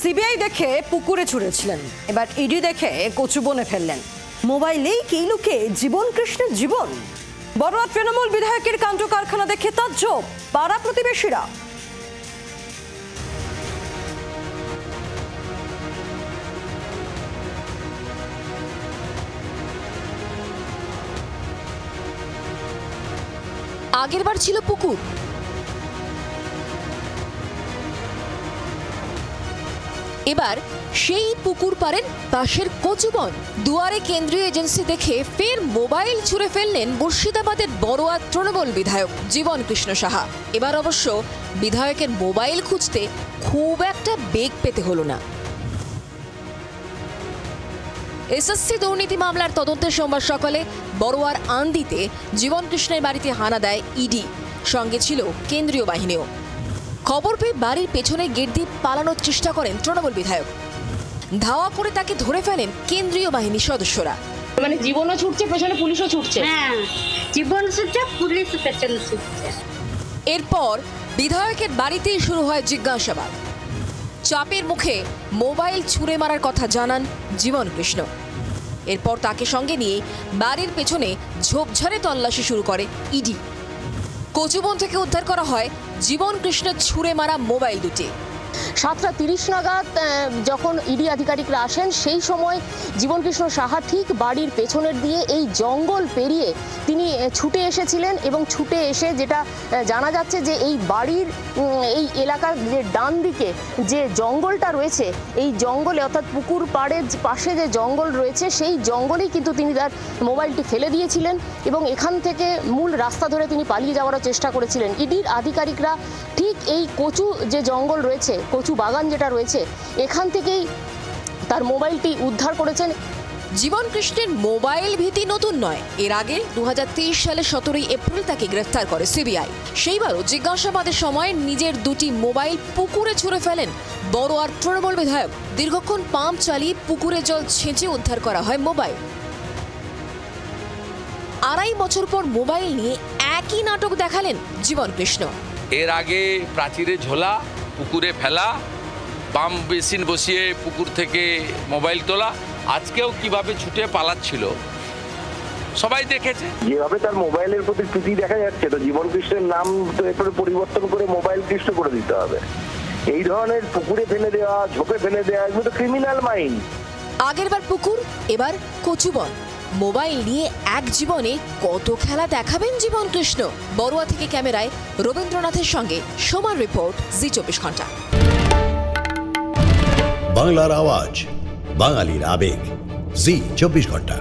CBI দেখে পুকুরে ছুঁড়েছিলেন, এবার ইডি দেখে কচু বনে ফেললেন। মোবাইলেই কি লুকে জীবন কৃষ্ণের জীবন। বড়ুয়া তৃণমূল বিধায়কের কাণ্ড কারখানা দেখে তাজ্জব পাড়া প্রতিবেশীরা। আগেরবার ছিল পুকুর, এবার সেই পুকুর পারেন পাশের কচুবন। দুয়ারে কেন্দ্রীয় এজেন্সি দেখে ফের মোবাইল ছুঁড়ে ফেললেন মুর্শিদাবাদের বড়ুয়া তৃণমূল বিধায়ক জীবন কৃষ্ণ সাহা। এবার অবশ্য বিধায়কের মোবাইল খুঁজতে খুব একটা বেগ পেতে হলো না। এসএসসি দুর্নীতি মামলার তদন্তে সোমবার সকালে বড়ুয়ার আন্দিতে জীবন কৃষ্ণের বাড়িতে হানা দেয় ইডি, সঙ্গে ছিল কেন্দ্রীয় বাহিনীও। খবর পেয়ে বাড়ির পেছনে গেট দিয়ে পালানোর চেষ্টা করেন তৃণমূল বিধায়ক। ধাওয়া করে তাকে ধরে ফেলেন কেন্দ্রীয় বাহিনীর সদস্যরা। মানে জীবনও ছুটছে, পেছনে পুলিশও ছুটছে। হ্যাঁ, জীবন ছুটছে, পুলিশ পেছনে ছুটছে। এরপর বিধায়কের বাড়িতেই শুরু হয় জিজ্ঞাসাবাদ। চাপের মুখে মোবাইল ছুঁড়ে মারার কথা জানান জীবন কৃষ্ণ। এরপর তাকে সঙ্গে নিয়ে বাড়ির পেছনে ঝোপঝাড়ে তল্লাশি শুরু করে ইডি। কচুবন থেকে উদ্ধার করা হয় জীবন কৃষ্ণের ছুঁড়ে মারা মোবাইল দুটি। 7:30 নাগাদ যখন ইডি আধিকারিকরা আসেন, সেই সময় জীবনকৃষ্ণ সাহা ঠিক বাড়ির পেছনের দিয়ে এই জঙ্গল পেরিয়ে তিনি ছুটে এসেছিলেন এবং ছুটে এসে যেটা জানা যাচ্ছে যে এই বাড়ির এই এলাকার যে ডান দিকে যে জঙ্গলটা রয়েছে, এই জঙ্গলে অর্থাৎ পুকুর পাড়ের পাশে যে জঙ্গল রয়েছে, সেই জঙ্গলেই কিন্তু তিনি তার মোবাইলটি ফেলে দিয়েছিলেন এবং এখান থেকে মূল রাস্তা ধরে তিনি পালিয়ে যাওয়ার চেষ্টা করেছিলেন। ইডির আধিকারিকরা ঠিক এই কচু যে জঙ্গল রয়েছে, কচু বাগান যেটা রয়েছে, এখান থেকেই তার মোবাইলটি উদ্ধার করেছেন। জীবন কৃষ্ণের মোবাইল ভীতি নতুন নয়। এর আগে 2023 সালে 17 এপ্রিল তাকে গ্রেফতার করে সিবিআই। সেইবারও জিজ্ঞাসাবাদের সময় নিজের দুটি মোবাইল পুকুরে ছুঁড়ে ফেলেন বড়ুয়ার তৃণমূল বিধায়ক। দীর্ঘক্ষণ পাম্প চালিয়ে পুকুরে জল ছেঁচে উদ্ধার করা হয় মোবাইল। 2.5 বছর পর মোবাইল নিয়ে একই নাটক দেখালেন জীবন কৃষ্ণ। এর আগে প্রাচীরে ঝোলা, পুকুরে ফেলা, পাম্প বেসিন বসিয়ে পুকুর থেকে মোবাইল তোলা, আজকেও কিভাবে ছুটে পালাচ্ছিল সবাই দেখেছে। যেভাবে তার মোবাইলের প্রতি প্রীতি দেখা যাচ্ছে, তো জীবন কৃষ্ণের নাম তো এরপরে পরিবর্তন করে মোবাইল কৃষ্ণ করে দিতে হবে। এই ধরনের পুকুরে ফেলে দেওয়া, ঝোপে ফেলে দেওয়া, এগুলো তো ক্রিমিনাল মাইন্ড। আগেরবার পুকুর, এবার কচুবন। মোবাইল নিয়ে এক জীবনে কত খেলা দেখাবেন জীবন কৃষ্ণ। বড়ুয়া থেকে ক্যামেরায় রবীন্দ্রনাথের সঙ্গে সোমার রিপোর্ট, জি 24 ঘন্টা। বাংলার আওয়াজ, বাঙালির আবেগ, জি 24 ঘন্টা।